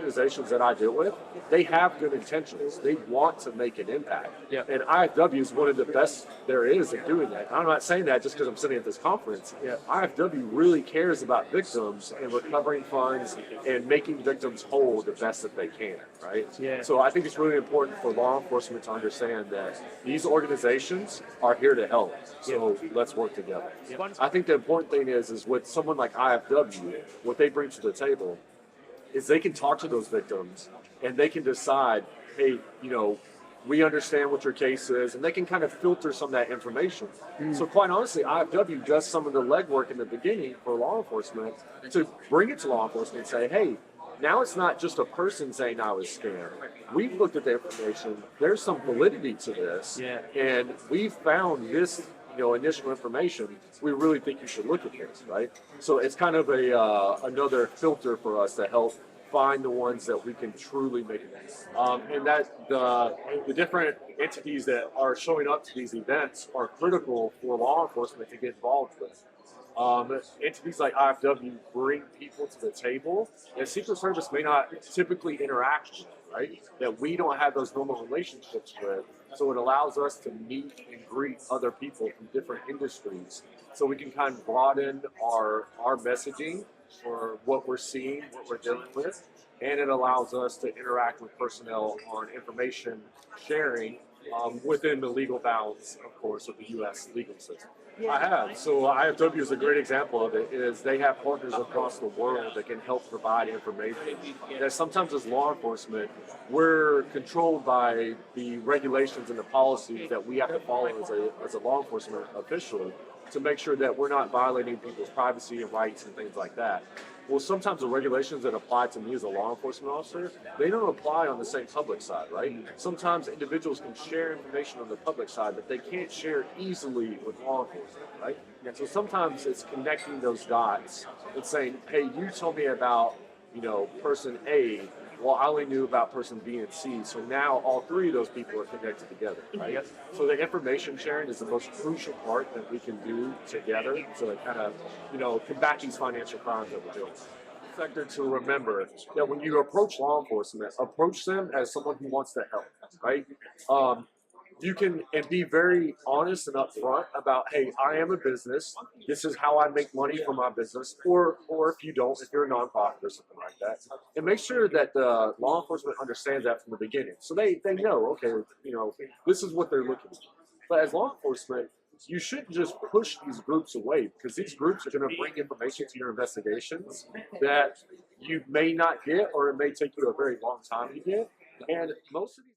organizations that I deal with, they have good intentions. They want to make an impact. Yeah. And IFW is one of the best there is at doing that. I'm not saying that just because I'm sitting at this conference. Yeah. IFW really cares about victims and recovering funds and making victims whole the best that they can, right? Yeah. So I think it's really important for law enforcement to understand that these organizations are here to help. So let's work together. Yeah. I think the important thing is with someone like IFW, what they bring to the table is they can talk to those victims and they can decide, hey, we understand what your case is, and they can kind of filter some of that information. So quite honestly, IFW does some of the legwork in the beginning for law enforcement to bring it to law enforcement and say, hey, now it's not just a person saying I was scammed. We've looked at the information. There's some validity to this, and we've found this initial information. We really think you should look at this, right? So it's kind of another filter for us to help find the ones that we can truly make it. And that the different entities that are showing up to these events are critical for law enforcement to get involved with. Entities like IFW bring people to the table that Secret Service may not typically interact with, right? That we don't have those normal relationships with. So it allows us to meet and greet other people from different industries. So we can kind of broaden our messaging for what we're seeing, what we're dealing with, and it allows us to interact with personnel on information sharing within the legal bounds, of course, of the U.S. legal system. I have. So IFW is a great example of it. Is they have partners across the world that can help provide information. That sometimes as law enforcement, we're controlled by the regulations and the policies that we have to follow as a law enforcement official to make sure that we're not violating people's privacy and rights and things like that. Well, sometimes the regulations that apply to me as a law enforcement officer, they don't apply on the same public side, right? Sometimes individuals can share information on the public side, but they can't share easily with law enforcement, right? And so sometimes it's connecting those dots and saying, hey, you told me about, person A, well, I only knew about person B and C, so now all three of those people are connected together, right? So the information sharing is the most crucial part that we can do together to kind of, combat these financial crimes that we're doing. Sector to remember that when you approach law enforcement, approach them as someone who wants to help, right? You can and be very honest and upfront about, hey, I am a business. This is how I make money from my business. Or if you don't, if you're a nonprofit or something like that, and make sure that the law enforcement understands that from the beginning, so they know, okay, this is what they're looking for. But as law enforcement, you shouldn't just push these groups away because these groups are going to bring information to your investigations that you may not get, or it may take you a very long time to get. And most of these